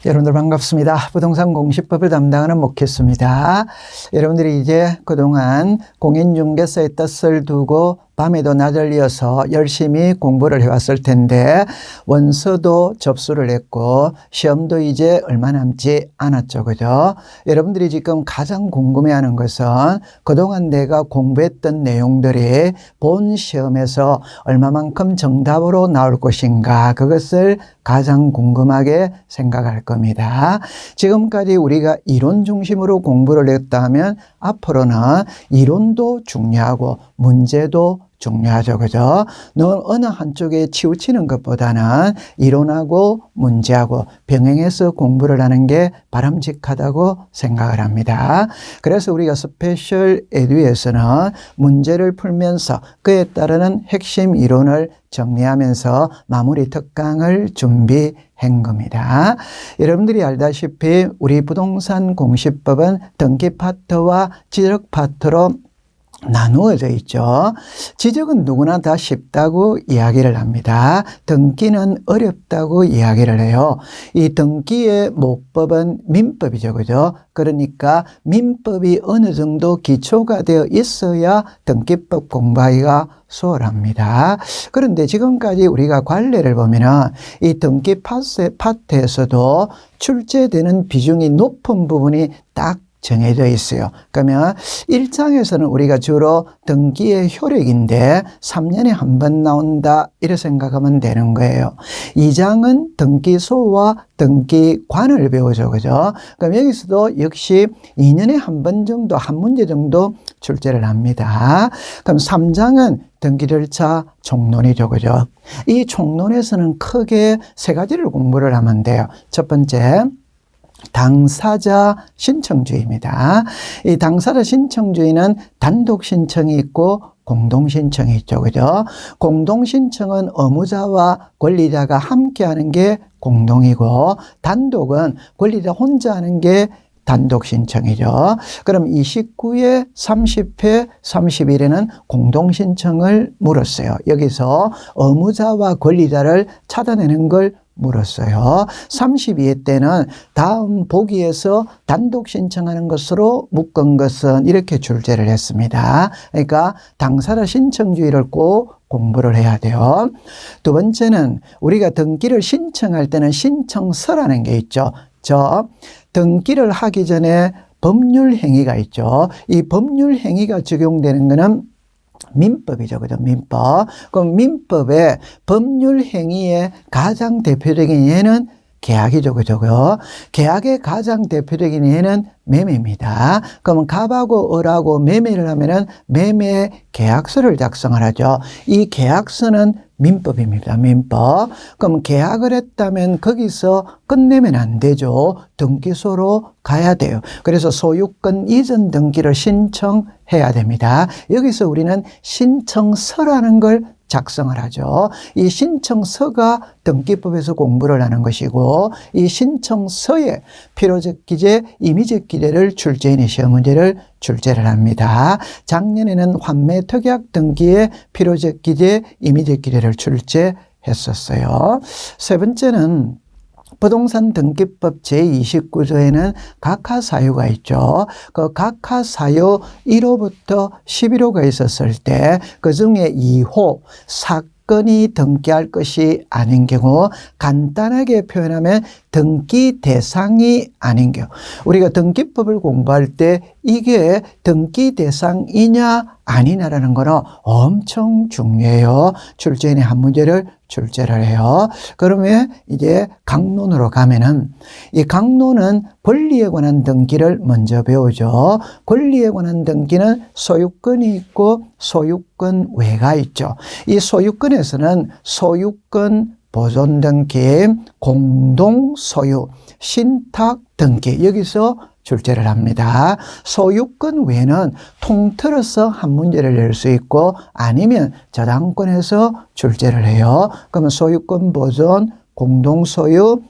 여러분들 반갑습니다. 부동산 공시법을 담당하는 목회수입니다. 여러분들이 이제 그동안 공인중개사의 뜻을 두고 밤에도 낮을 이어서 열심히 공부를 해왔을 텐데 원서도 접수를 했고 시험도 이제 얼마 남지 않았죠. 그죠? 여러분들이 지금 가장 궁금해하는 것은 그동안 내가 공부했던 내용들이 본 시험에서 얼마만큼 정답으로 나올 것인가, 그것을 가장 궁금하게 생각할 겁니다. 지금까지 우리가 이론 중심으로 공부를 했다면 앞으로는 이론도 중요하고 문제도 중요하죠. 그죠? 너 어느 한쪽에 치우치는 것보다는 이론하고 문제하고 병행해서 공부를 하는 게 바람직하다고 생각을 합니다. 그래서 우리가 스페셜 에듀에서는 문제를 풀면서 그에 따르는 핵심 이론을 정리하면서 마무리 특강을 준비한 겁니다. 여러분들이 알다시피 우리 부동산 공시법은 등기 파트와 지적 파트로 나누어져 있죠. 지적은 누구나 다 쉽다고 이야기를 합니다. 등기는 어렵다고 이야기를 해요. 이 등기의 모법은 민법이죠. 그죠? 그러니까 민법이 어느 정도 기초가 되어 있어야 등기법 공부하기가 수월합니다. 그런데 지금까지 우리가 관례를 보면은 이 등기 파트에서도 출제되는 비중이 높은 부분이 딱 정해져 있어요. 그러면 1장에서는 우리가 주로 등기의 효력인데 3년에 한 번 나온다 이렇게 생각하면 되는 거예요. 2장은 등기소와 등기관을 배우죠. 그죠? 그럼 여기서도 역시 2년에 한 번 정도, 한 문제 정도 출제를 합니다. 그럼 3장은 등기 절차 총론이죠. 그죠? 이 총론에서는 크게 세 가지를 공부를 하면 돼요. 첫 번째, 당사자 신청주의입니다. 이 당사자 신청주의는 단독 신청이 있고 공동 신청이 있죠. 그죠? 공동 신청은 의무자와 권리자가 함께 하는 게 공동이고 단독은 권리자 혼자 하는 게 단독 신청이죠. 그럼 29회, 30회, 31회는 공동 신청을 물었어요. 여기서 의무자와 권리자를 찾아내는 걸 물었어요. 32회 때는 다음 보기에서 단독 신청하는 것으로 묶은 것은 이렇게 출제를 했습니다. 그러니까 당사자 신청주의를 꼭 공부를 해야 돼요. 두 번째는 우리가 등기를 신청할 때는 신청서라는 게 있죠. 등기를 하기 전에 법률 행위가 있죠. 이 법률 행위가 적용되는 것은 민법이죠. 그죠? 민법. 그럼 민법의 법률 행위의 가장 대표적인 예는 계약이죠. 그죠? 계약의 가장 대표적인 예는 매매입니다. 그러면 갑하고 을하고 매매를 하면은 매매 계약서를 작성을 하죠. 이 계약서는 민법입니다. 민법. 그럼 계약을 했다면 거기서 끝내면 안 되죠. 등기소로 가야 돼요. 그래서 소유권 이전 등기를 신청해야 됩니다. 여기서 우리는 신청서라는 걸 작성을 하죠. 이 신청서가 등기법에서 공부를 하는 것이고 이 신청서에 필요적 기재, 임의적 기재를 출제인의 시험 문제를 출제를 합니다. 작년에는 환매특약 등기에 필요적 기재, 임의적 기재를 출제했었어요. 세 번째는 부동산 등기법 제29조에는 각하사유가 있죠. 그 각하사유 1호부터 11호가 있었을 때 그중에 2호 사건이 등기할 것이 아닌 경우, 간단하게 표현하면 등기 대상이 아닌 경우, 우리가 등기법을 공부할 때 이게 등기 대상이냐 아니냐라는 거는 엄청 중요해요. 출제인의 한 문제를 출제를 해요. 그러면 이제 강론으로 가면은 이 강론은 권리에 관한 등기를 먼저 배우죠. 권리에 관한 등기는 소유권이 있고 소유권 외가 있죠. 이 소유권에서는 소유권 보존 등기, 공동 소유, 신탁 등기, 여기서 출제를 합니다. 소유권 외에는 통틀어서 한 문제를 낼 수 있고 아니면 저당권에서 출제를 해요. 그러면 소유권 보존, 공동 소유,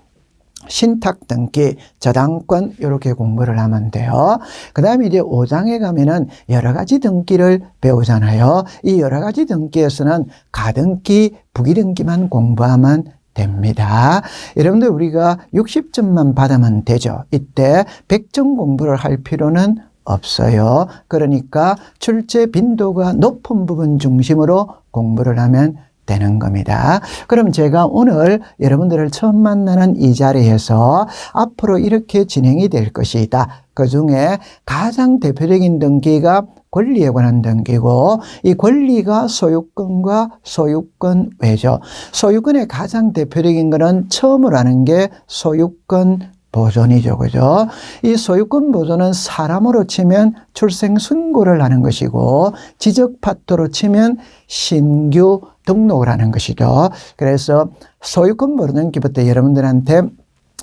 신탁 등기, 저당권 이렇게 공부를 하면 돼요. 그 다음에 이제 5장에 가면은 여러 가지 등기를 배우잖아요. 이 여러 가지 등기에서는 가등기, 부기등기만 공부하면 됩니다. 여러분들 우리가 60점만 받으면 되죠. 이때 100점 공부를 할 필요는 없어요. 그러니까 출제 빈도가 높은 부분 중심으로 공부를 하면 되는 겁니다. 그럼 제가 오늘 여러분들을 처음 만나는 이 자리에서 앞으로 이렇게 진행이 될 것이다. 그 중에 가장 대표적인 등기가 권리에 관한 등기고, 이 권리가 소유권과 소유권 외죠. 소유권의 가장 대표적인 것은 처음으로 하는 게 소유권 보존이죠. 그죠? 이 소유권 보존은 사람으로 치면 출생 신고를 하는 것이고, 지적파토로 치면 신규 등록을 하는 것이죠. 그래서 소유권 보존 등기부터 여러분들한테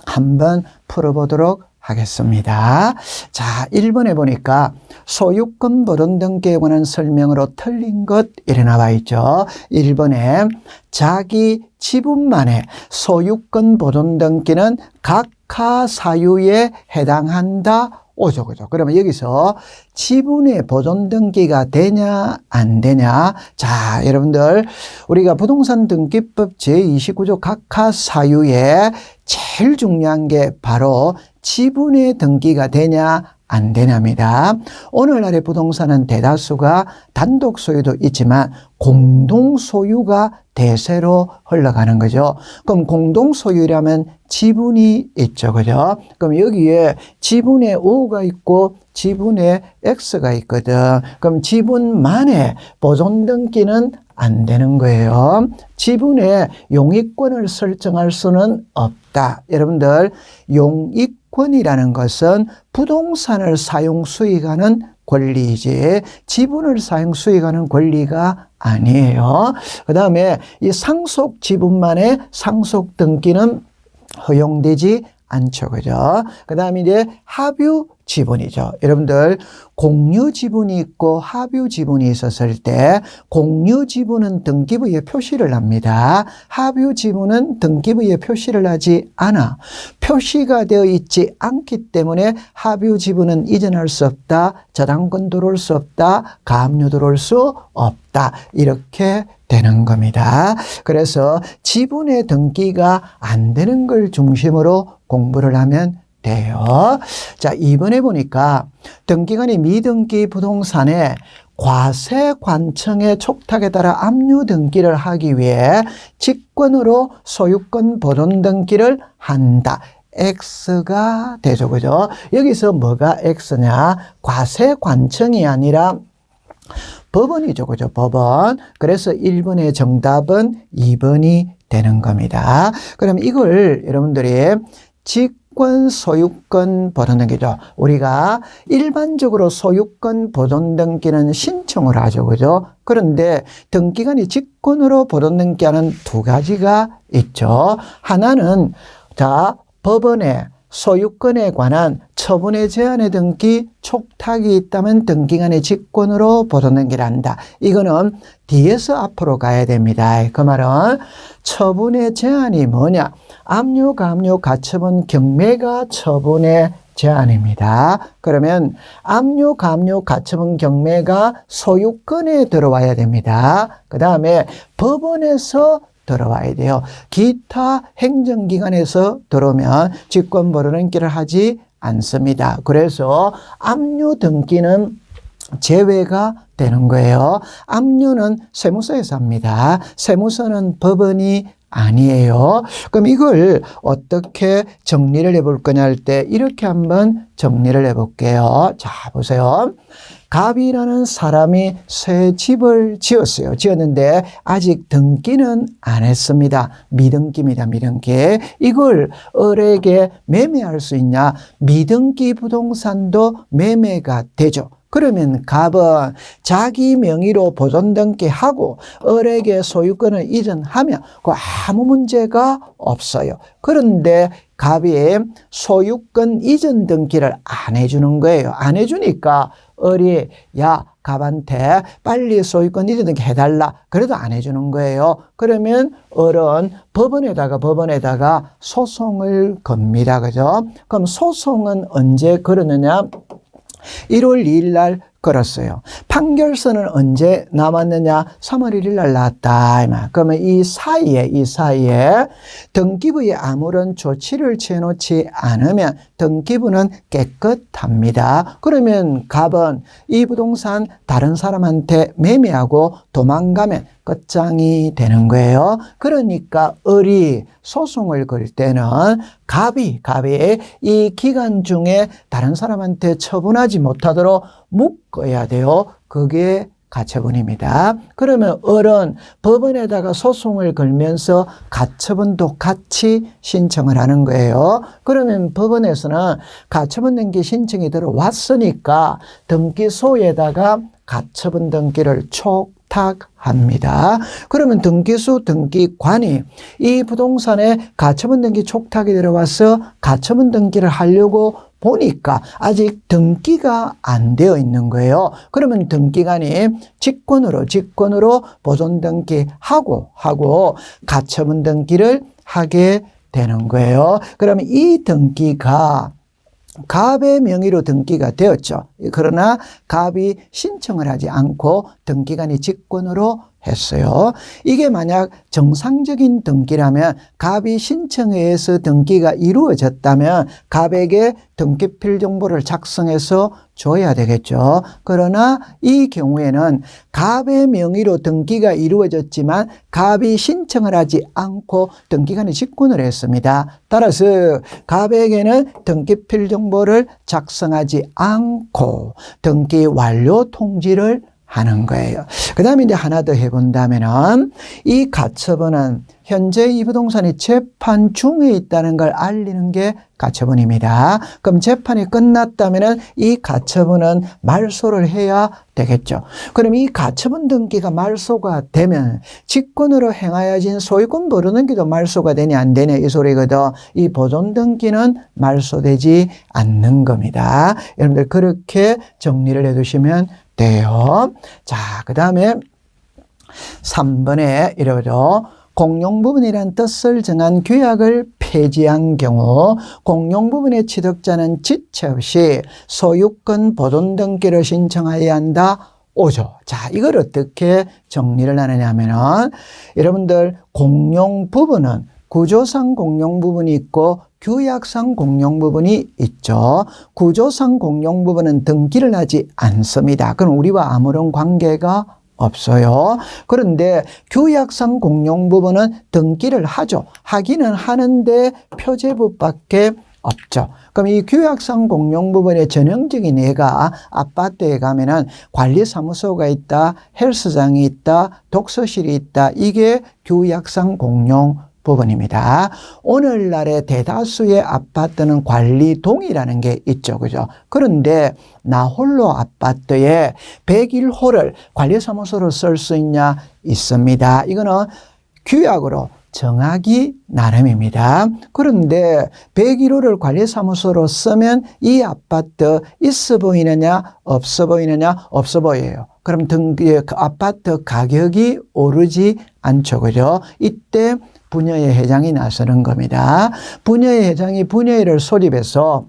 한번 풀어보도록 하겠습니다. 자, 1번에 보니까 소유권 보존 등기에 관한 설명으로 틀린 것 이래 나와 있죠. 1번에 자기 지분만의 소유권 보존 등기는 각하 사유에 해당한다. 오죠, 그죠? 그러면 여기서 지분의 보존 등기가 되냐, 안 되냐? 자, 여러분들, 우리가 부동산 등기법 제29조 각하 사유에 제일 중요한 게 바로 지분의 등기가 되냐, 안 되냐입니다. 오늘날의 부동산은 대다수가 단독 소유도 있지만 공동 소유가 대세로 흘러가는 거죠. 그럼 공동 소유라면 지분이 있죠. 그죠? 그럼 여기에 지분의 O가 있고 지분의 X가 있거든. 그럼 지분만의 보존 등기는 안 되는 거예요. 지분의 용익권을 설정할 수는 없다. 여러분들, 용익권이라는 것은 부동산을 사용 수익하는 권리이지 지분을 사용 수익하는 권리가 아니에요. 그 다음에 이 상속 지분만의 상속 등기는 허용되지 않죠. 그죠? 그 다음에 이제 합유 지분이죠. 여러분들, 공유 지분이 있고 합유 지분이 있었을 때 공유 지분은 등기부에 표시를 합니다. 합유 지분은 등기부에 표시를 하지 않아. 표시가 되어 있지 않기 때문에 합유 지분은 이전할 수 없다. 저당권 들어올 수 없다. 가압류 들어올 수 없다. 이렇게 되는 겁니다. 그래서 지분의 등기가 안 되는 걸 중심으로 공부를 하면 돼요. 자, 2번에 보니까 등기관이 미등기 부동산에 과세관청의 촉탁에 따라 압류 등기를 하기 위해 직권으로 소유권 보존 등기를 한다. X가 되죠. 그죠? 여기서 뭐가 X냐? 과세관청이 아니라 법원이죠. 그죠? 법원. 그래서 1번의 정답은 2번이 되는 겁니다. 그럼 이걸 여러분들이 직권 소유권 보존 등기죠. 우리가 일반적으로 소유권 보존 등기는 신청을 하죠. 그죠? 그런데 등기관이 직권으로 보존 등기하는 두 가지가 있죠. 하나는 자, 법원에 소유권에 관한 처분의 제한의 등기 촉탁이 있다면 등기관의 직권으로 보존 등기를 한다. 이거는 뒤에서 앞으로 가야 됩니다. 그 말은 처분의 제한이 뭐냐? 압류, 가압류, 가처분, 경매가 처분의 제한입니다. 그러면 압류, 가압류, 가처분, 경매가 소유권에 들어와야 됩니다. 그 다음에 법원에서 들어와야 돼요. 기타 행정기관에서 들어오면 직권 보존 등기를 하지 않습니다. 그래서 압류 등기는 제외가 되는 거예요. 압류는 세무서에서 합니다. 세무서는 법원이 아니에요. 그럼 이걸 어떻게 정리를 해볼 거냐 할 때 이렇게 한번 정리를 해볼게요. 자, 보세요. 갑이라는 사람이 새 집을 지었어요. 지었는데 아직 등기는 안 했습니다. 미등기입니다. 미등기. 이걸 을에게 매매할 수 있냐? 미등기 부동산도 매매가 되죠. 그러면 갑은 자기 명의로 보존 등기하고 을에게 소유권을 이전하면 아무 문제가 없어요. 그런데 갑이 소유권 이전 등기를 안 해주는 거예요. 안 해주니까 을이 야, 갑한테 빨리 소유권 이전 등기 해달라. 그래도 안 해주는 거예요. 그러면 을은 법원에다가 소송을 겁니다. 그죠? 그럼 소송은 언제 걸었느냐? 1월 2일 날 걸었어요. 판결서는 언제 남았느냐? 3월 1일 날 나왔다. 그러면 이 사이에 등기부에 아무런 조치를 취해놓지 않으면 등기부는 깨끗합니다. 그러면 갑은 이 부동산 다른 사람한테 매매하고 도망가면 끝장이 되는 거예요. 그러니까 을이 소송을 걸 때는 갑이 이 기간 중에 다른 사람한테 처분하지 못하도록 묶어야 돼요. 그게 가처분입니다. 그러면 을은 법원에다가 소송을 걸면서 가처분도 같이 신청을 하는 거예요. 그러면 법원에서는 가처분 등기 신청이 들어왔으니까 등기소에다가 가처분 등기를 촉탁합니다. 그러면 등기소 등기관이 이 부동산에 가처분 등기 촉탁이 들어와서 가처분 등기를 하려고 보니까 아직 등기가 안 되어 있는 거예요. 그러면 등기관이 직권으로 보존 등기하고 가처분 등기를 하게 되는 거예요. 그러면 이 등기가 갑의 명의로 등기가 되었죠. 그러나 갑이 신청을 하지 않고 등기관이 직권으로 했어요. 이게 만약 정상적인 등기라면 갑이 신청에 의해서 등기가 이루어졌다면 갑에게 등기필 정보를 작성해서 줘야 되겠죠. 그러나 이 경우에는 갑의 명의로 등기가 이루어졌지만 갑이 신청을 하지 않고 등기관이 직권을 했습니다. 따라서 갑에게는 등기필 정보를 작성하지 않고 등기 완료 통지를 하는 거예요. 그 다음에 이제 하나 더 해본다면은 이 가처분은 현재 이 부동산이 재판 중에 있다는 걸 알리는 게 가처분입니다. 그럼 재판이 끝났다면은 이 가처분은 말소를 해야 되겠죠. 그럼 이 가처분 등기가 말소가 되면 직권으로 행하여진 소유권 보존 등기도 말소가 되냐 안 되냐 이 소리거든. 이 보존 등기는 말소되지 않는 겁니다. 여러분들 그렇게 정리를 해두시면 돼요. 자, 그 다음에 3번에 이러죠. 공용부분이란 뜻을 정한 규약을 폐지한 경우 공용부분의 취득자는 지체 없이 소유권 보존 등기를 신청해야 한다. 5조. 자, 이걸 어떻게 정리를 하느냐 하면은 여러분들 공용부분은 구조상 공용부분이 있고 규약상 공용부분이 있죠. 구조상 공용부분은 등기를 하지 않습니다. 그럼 우리와 아무런 관계가 없어요. 그런데 규약상 공용부분은 등기를 하죠. 하기는 하는데 표제부밖에 없죠. 그럼 이 규약상 공용부분의 전형적인 예가 아파트에 가면은 관리사무소가 있다, 헬스장이 있다, 독서실이 있다. 이게 규약상 공용 부분입니다. 오늘날의 대다수의 아파트는 관리동이라는 게 있죠. 그죠? 그런데 나 홀로 아파트에 101호를 관리사무소로 쓸 수 있냐? 있습니다. 이거는 규약으로 정하기 나름입니다. 그런데 101호를 관리사무소로 쓰면 이 아파트 있어 보이느냐? 없어 보이느냐? 없어 보여요. 그럼 아파트 가격이 오르지 않죠. 그죠? 이때 분여의 회장이 나서는 겁니다. 분여의 회장이 분여회를 소집해서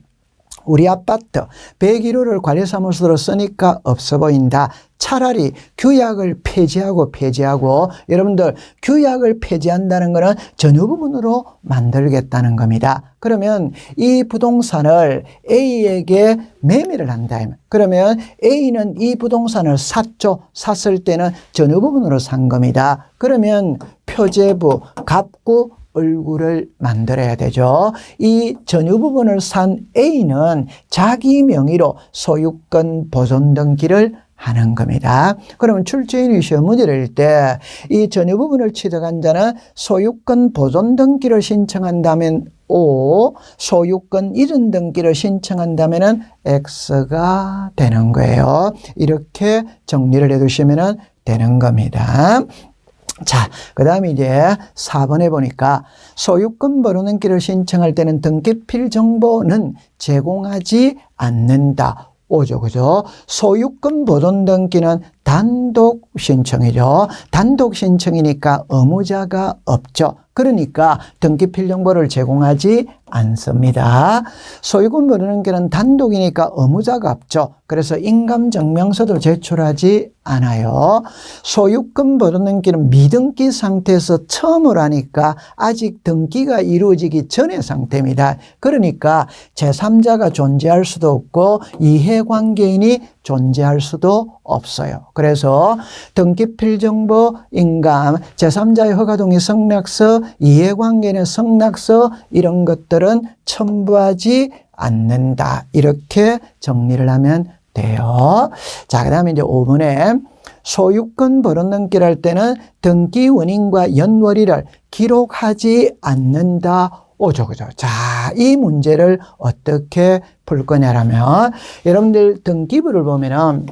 우리 아파트 101호를 관리사무소로 쓰니까 없어 보인다. 차라리 규약을 폐지하고 여러분들 규약을 폐지한다는 것은 전유 부분으로 만들겠다는 겁니다. 그러면 이 부동산을 A에게 매매를 한다. 그러면 A는 이 부동산을 샀죠. 샀을 때는 전유 부분으로 산 겁니다. 그러면 표제부, 갑구, 얼굴을 만들어야 되죠. 이 전유 부분을 산 A는 자기 명의로 소유권 보존 등기를 하는 겁니다. 그러면 출제인이 시험 문제를 낼 때 이 전유 부분을 취득한 자는 소유권 보존 등기를 신청한다면 O, 소유권 이전 등기를 신청한다면 X가 되는 거예요. 이렇게 정리를 해두시면 되는 겁니다. 자, 그 다음에 이제 4번에 보니까 소유권 보존 등기를 신청할 때는 등기필 정보는 제공하지 않는다. 오죠. 그죠? 소유권 보존 등기는 단독 신청이죠. 단독 신청이니까 의무자가 없죠. 그러니까 등기 필정보를 제공하지 않습니다. 소유권 모르는 게는 단독이니까 의무자가 없죠. 그래서 인감증명서도 제출하지 않아요. 소유권 모르는 게는 미등기 상태에서 처음으로 하니까 아직 등기가 이루어지기 전의 상태입니다. 그러니까 제3자가 존재할 수도 없고 이해관계인이 존재할 수도 없어요. 그래서 등기필정보, 인감, 제3자의 허가동의 성락서, 이해관계인의 성락서 이런 것들은 첨부하지 않는다. 이렇게 정리를 하면 돼요. 자, 그 다음에 이제 5번에 소유권 버릇넘기를 할 때는 등기 원인과 연월일을 기록하지 않는다. 오죠, 그죠? 자, 이 문제를 어떻게 풀 거냐라면, 여러분들 등기부를 보면은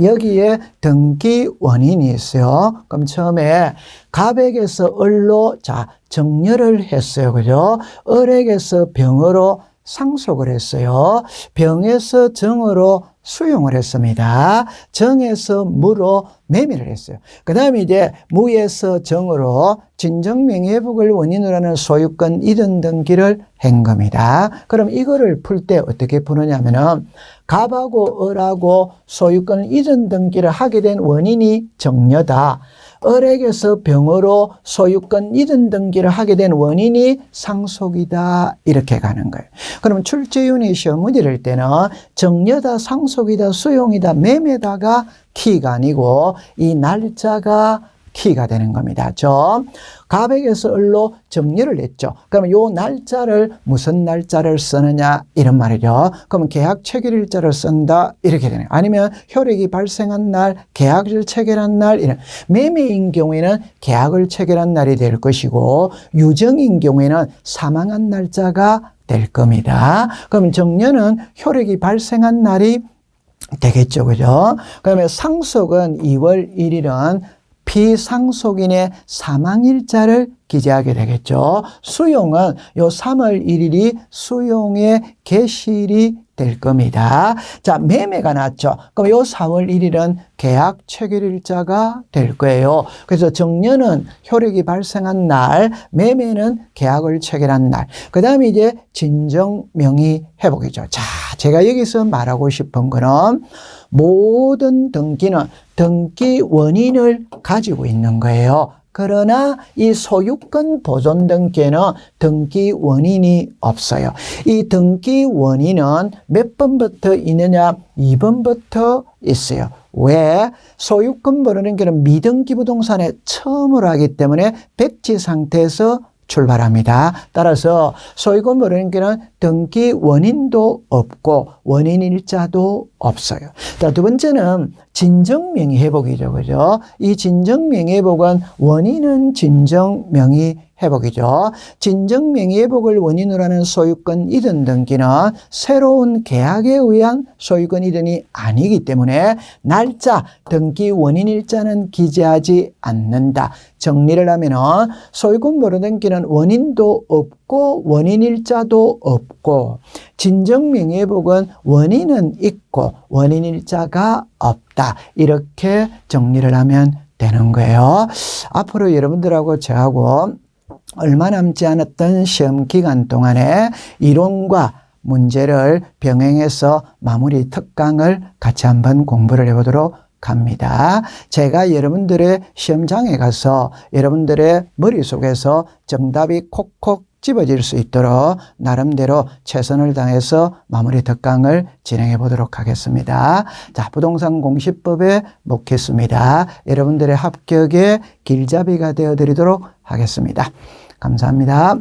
여기에 등기 원인이 있어요. 그럼 처음에 갑액에서 을로 자 정렬을 했어요. 그죠? 을액에서 병으로 상속을 했어요. 병에서 정으로 수용을 했습니다. 정에서 무로 매매를 했어요. 그 다음에 이제 무에서 정으로 진정명예회복을 원인으로 하는 소유권 이전 등기를 한 겁니다. 그럼 이거를 풀 때 어떻게 푸느냐면은 갑하고 을하고 소유권 이전 등기를 하게 된 원인이 정려다. 을에게서 병으로 소유권 이전 등기를 하게 된 원인이 상속이다. 이렇게 가는 거예요. 그러면 출제위원회 시험 문제 낼 때는 정려다, 상속이다, 수용이다, 매매다가 키가 아니고 이 날짜가 키가 되는 겁니다. 갑액에서 을로 정렬을 했죠. 그러면 요 날짜를 무슨 날짜를 쓰느냐 이런 말이죠. 그러면 계약 체결일자를 쓴다 이렇게 되네요. 아니면 효력이 발생한 날, 계약을 체결한 날 이런. 매매인 경우에는 계약을 체결한 날이 될 것이고 유정인 경우에는 사망한 날짜가 될 겁니다. 그럼 정렬은 효력이 발생한 날이 되겠죠. 그죠? 그러면 상속은 2월 1일은 피상속인의 사망일자를 기재하게 되겠죠. 수용은 요 3월 1일이 수용의 개시일이 될 겁니다. 자, 매매가 났죠. 그럼 요 4월 1일은 계약 체결일자가 될 거예요. 그래서 정려는 효력이 발생한 날, 매매는 계약을 체결한 날. 그 다음에 이제 진정명의 회복이죠. 자, 제가 여기서 말하고 싶은 거는 모든 등기는 등기 원인을 가지고 있는 거예요. 그러나 이 소유권 보존 등기에는 등기 원인이 없어요. 이 등기 원인은 몇 번부터 있느냐? 2번부터 있어요. 왜? 소유권 모르는 게는 미등기 부동산에 처음으로 하기 때문에 백지 상태에서 출발합니다. 따라서 소유권 모르는 게는 등기 원인도 없고 원인일자도 없어요. 자, 두 번째는 진정명의회복이죠. 그죠? 이 진정명의회복은 원인은 진정명의회복이죠. 진정명의회복을 원인으로 하는 소유권 이전 등기는 새로운 계약에 의한 소유권 이전이 아니기 때문에 날짜, 등기 원인일자는 기재하지 않는다. 정리를 하면은 소유권 보존 등기는 원인도 없고 원인일자도 없고 진정명의회복은 원인은 있고 원인일자가 없다. 이렇게 정리를 하면 되는 거예요. 앞으로 여러분들하고 저하고 얼마 남지 않았던 시험 기간 동안에 이론과 문제를 병행해서 마무리 특강을 같이 한번 공부를 해보도록 합니다. 제가 여러분들의 시험장에 가서 여러분들의 머릿속에서 정답이 콕콕 집어질 수 있도록 나름대로 최선을 다해서 마무리 특강을 진행해 보도록 하겠습니다. 자, 부동산 공시법에 묻겠습니다. 여러분들의 합격의 길잡이가 되어 드리도록 하겠습니다. 감사합니다.